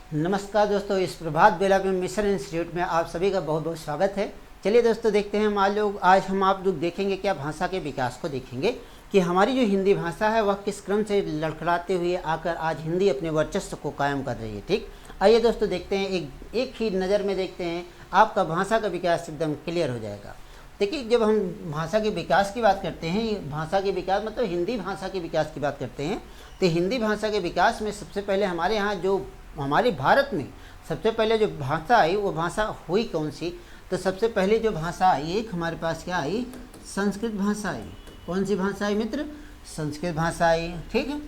नमस्कार दोस्तों, इस प्रभात बेला में मिशन इंस्टीट्यूट में आप सभी का बहुत बहुत स्वागत है। चलिए दोस्तों देखते हैं आज हम आप लोग देखेंगे क्या भाषा के विकास को देखेंगे कि हमारी जो हिंदी भाषा है वह किस क्रम से लड़खड़ाते हुए आकर आज हिंदी अपने वर्चस्व को कायम कर रही है। ठीक, आइए दोस्तों देखते हैं, एक ही नज़र में देखते हैं, आपका भाषा का विकास एकदम क्लियर हो जाएगा। देखिए, जब हम भाषा के विकास की बात करते हैं, भाषा के विकास मतलब हिंदी भाषा के विकास की बात करते हैं, तो हिंदी भाषा के विकास में सबसे पहले हमारे यहाँ जो हमारे भारत में सबसे पहले जो भाषा आई वो भाषा हुई कौन सी, तो सबसे पहले जो भाषा आई एक हमारे पास क्या आई, संस्कृत भाषा आई। कौन सी भाषा आई मित्र? संस्कृत भाषा आई। ठीक है,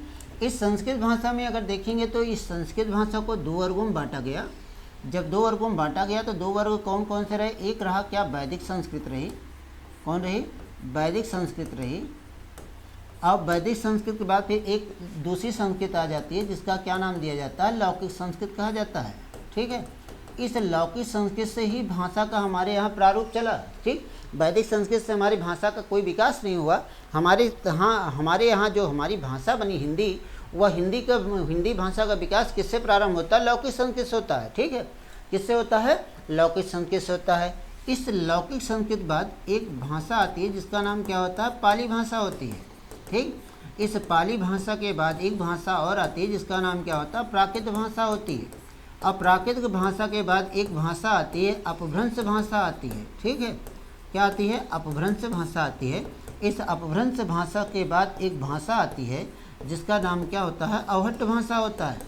इस संस्कृत भाषा में अगर देखेंगे तो इस संस्कृत भाषा को दो वर्गों में बांटा गया। जब दो वर्गों में बांटा गया तो दो वर्ग कौन कौन से रहे? एक रहा क्या, वैदिक संस्कृत रही। कौन रही? वैदिक संस्कृत रही। अब वैदिक संस्कृत के बाद फिर एक दूसरी संस्कृत आ जाती है जिसका क्या नाम दिया जाता है, लौकिक संस्कृत कहा जाता है। ठीक है, इस लौकिक संस्कृत से ही भाषा का हमारे यहाँ प्रारूप चला। ठीक, वैदिक संस्कृत से हमारी भाषा का कोई विकास नहीं हुआ। हमारे यहाँ जो हमारी भाषा बनी हिंदी, वह हिंदी भाषा का विकास किससे प्रारंभ होता है? लौकिक संस्कृत से होता है। ठीक है, किससे होता है? लौकिक संस्कृत से होता है। इस लौकिक संस्कृत बाद एक भाषा आती है जिसका नाम क्या होता है? पाली भाषा होती है। ठीक, इस पाली भाषा के बाद एक भाषा और आती है जिसका नाम क्या होता है? प्राकृत भाषा होती है। अब प्राकृत भाषा के बाद एक भाषा आती है, अपभ्रंश भाषा आती है। ठीक है, क्या आती है? अपभ्रंश भाषा आती है। इस अपभ्रंश भाषा के बाद एक भाषा आती है जिसका नाम क्या होता है? अवहट्ट भाषा होता है।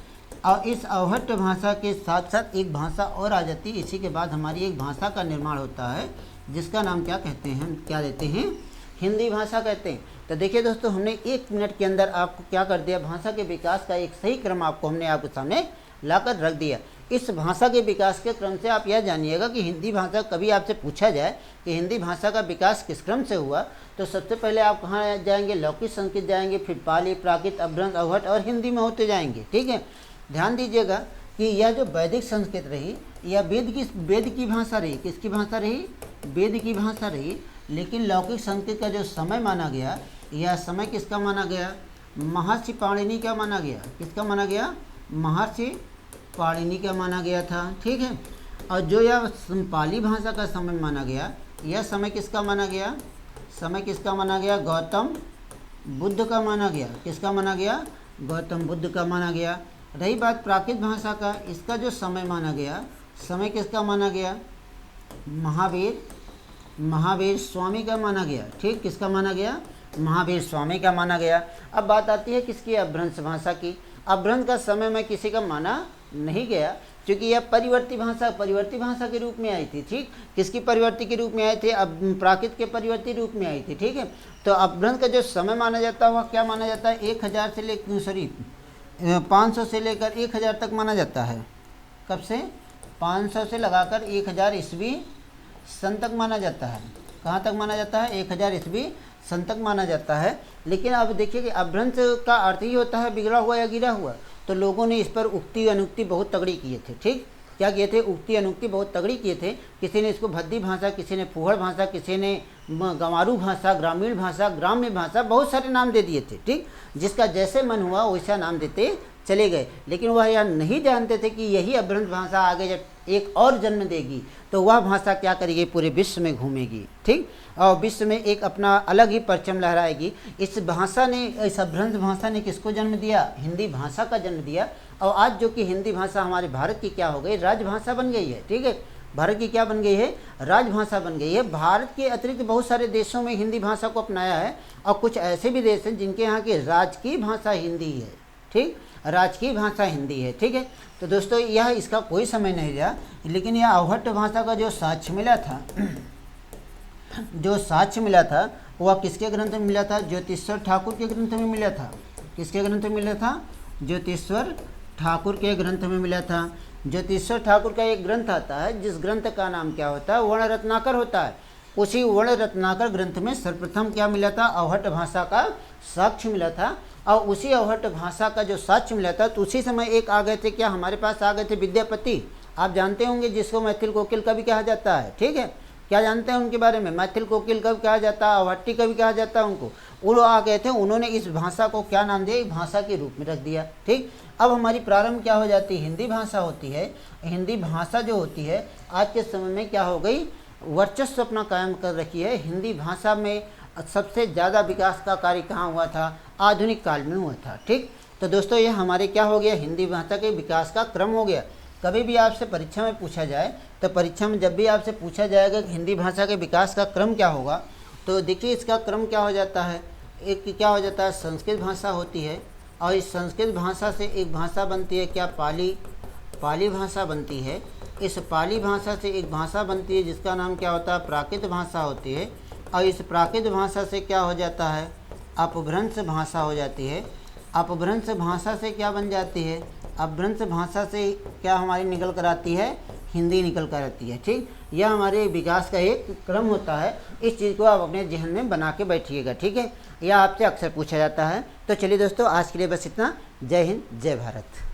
और इस अवहट्ट भाषा के साथ साथ एक भाषा और आ जाती है। इसी के बाद हमारी एक भाषा का निर्माण होता है जिसका नाम क्या कहते हैं? क्या देते हैं? हिंदी भाषा कहते हैं। तो देखिए दोस्तों, हमने 1 मिनट के अंदर आपको क्या कर दिया, भाषा के विकास का एक सही क्रम हमने आपके सामने लाकर रख दिया। इस भाषा के विकास के क्रम से आप यह जानिएगा कि हिंदी भाषा, कभी आपसे पूछा जाए कि हिंदी भाषा का विकास किस क्रम से हुआ, तो सबसे पहले आप कहाँ जाएंगे? लौकिक संस्कृत जाएंगे, फिर पाली, प्राकृत, अपभ्रंश, अवहट्ट और हिंदी में होते जाएंगे। ठीक है, ध्यान दीजिएगा कि यह जो वैदिक संस्कृत रही, यह वेद की भाषा रही। किसकी भाषा रही? वेद की भाषा रही। लेकिन लौकिक संस्कृत का जो समय माना गया, यह समय किसका माना गया? महर्षि पाणिनि का माना गया। किसका माना गया? महर्षि पाणिनि का माना गया था। ठीक है, और जो यह पाली भाषा का समय माना गया, यह समय किसका माना गया? समय किसका माना गया? गौतम बुद्ध का माना गया। किसका माना गया? गौतम बुद्ध का माना गया। रही बात प्राकृत भाषा का, इसका जो समय माना गया, समय किसका माना गया? महावीर स्वामी का माना गया। ठीक, किसका माना गया? महावीर स्वामी का माना गया। अब बात आती है किसकी? अपभ्रंश भाषा की। अपभ्रंश का समय में किसी का माना नहीं गया क्योंकि यह परिवर्ती भाषा के रूप में आई थी। ठीक, किसकी परिवर्ती के रूप में आई थी? अब प्राकृत के परिवर्ती रूप में आई थी। ठीक है, तो अपभ्रंश का जो समय माना जाता है वह क्या माना जाता है? 500 से लेकर 1000 तक माना जाता है। कब से? 500 से लगाकर 1000 ईस्वी सन तक माना जाता है। कहाँ तक माना जाता है? 1000 ईस्वी सन तक माना जाता है। लेकिन अब देखिए कि अपभ्रंश का अर्थ ही होता है बिगड़ा हुआ या गिरा हुआ। तो लोगों ने इस पर उक्ति अनुक्ति बहुत तगड़ी किए थे। ठीक, क्या किए थे? उक्ति अनुक्ति बहुत तगड़ी किए थे। किसी ने इसको भद्दी भाषा, किसी ने फूहड़ भाषा, किसी ने गंवारू भाषा, ग्रामीण भाषा, ग्राम्य भाषा, बहुत सारे नाम दे दिए थे। ठीक, जिसका जैसे मन हुआ वैसा नाम देते चले गए। लेकिन वह यह नहीं जानते थे कि यही अपभ्रंश भाषा आगे जब एक और जन्म देगी तो वह भाषा क्या करेगी? पूरे विश्व में घूमेगी। ठीक, और विश्व में एक अपना अलग ही परचम लहराएगी। इस अपभ्रंश भाषा ने किसको जन्म दिया? हिंदी भाषा का जन्म दिया। और आज जो कि हिंदी भाषा हमारे भारत की क्या हो गई? राजभाषा बन गई है। ठीक है, भारत की क्या बन गई है? राजभाषा बन गई है। भारत के अतिरिक्त बहुत सारे देशों में हिंदी भाषा को अपनाया है और कुछ ऐसे भी देश हैं जिनके यहाँ की राजकीय भाषा हिंदी है। ठीक, राजकीय भाषा हिंदी है। ठीक है, तो दोस्तों यह इसका कोई समय नहीं रहा। लेकिन यह अवहट्ट भाषा का जो साक्ष्य मिला था वह किसके ग्रंथ में मिला था? ज्योतिश्वर ठाकुर के ग्रंथ में मिला था। किसके ग्रंथ में मिला था? ज्योतिश्वर ठाकुर के ग्रंथ में मिला था। ज्योतिश्वर ठाकुर का एक ग्रंथ आता है जिस ग्रंथ का नाम क्या होता है? वर्ण रत्नाकर होता है। उसी वर्ण रत्नाकर ग्रंथ में सर्वप्रथम क्या मिला था? अवहट्ट भाषा का साक्ष्य मिला था। और उसी अवहट्ट भाषा का जो साक्ष्य मिला था तो उसी समय एक आ गए थे, क्या हमारे पास आ गए थे? विद्यापति। आप जानते होंगे जिसको मैथिल कोकिल का भी कहा जाता है। ठीक है, क्या जानते हैं उनके बारे में? मैथिल कोकिल कब कहा जाता है, अवहट्टी कभी कहा जाता है उनको। वो लोग आ गए थे, उन्होंने इस भाषा को क्या नाम दिया? एक भाषा के रूप में रख दिया। ठीक, अब हमारी प्रारंभ क्या हो जाती है? हिंदी भाषा होती है। हिंदी भाषा जो होती है आज के समय में क्या हो गई? वर्चस्व अपना कायम कर रखी है। हिंदी भाषा में सबसे ज़्यादा विकास का कार्य कहाँ हुआ था? आधुनिक काल में हुआ था। ठीक, तो दोस्तों ये हमारे क्या हो गया? हिंदी भाषा के विकास का क्रम हो गया। कभी भी आपसे परीक्षा में पूछा जाए, तो परीक्षा में जब भी आपसे पूछा जाएगा कि हिंदी भाषा के विकास का क्रम क्या होगा, तो देखिए इसका क्रम क्या हो जाता है। एक क्या हो जाता है? संस्कृत भाषा होती है, और इस संस्कृत भाषा से एक भाषा बनती है क्या? पाली भाषा बनती है। इस पाली भाषा से एक भाषा बनती है जिसका नाम क्या होता है? प्राकृत भाषा होती है। और इस प्राकृत भाषा से क्या हो जाता है? अपभ्रंश भाषा हो जाती है। अपभ्रंश भाषा से क्या बन जाती है? अपभ्रंश भाषा से क्या हमारी निकल कर आती है? हिंदी निकल कर आती है। ठीक, यह हमारे विकास का एक क्रम होता है। इस चीज़ को आप अपने जहन में बना के बैठिएगा। ठीक है, यह आपसे अक्सर पूछा जाता है। तो चलिए दोस्तों, आज के लिए बस इतना। जय हिंद, जय भारत।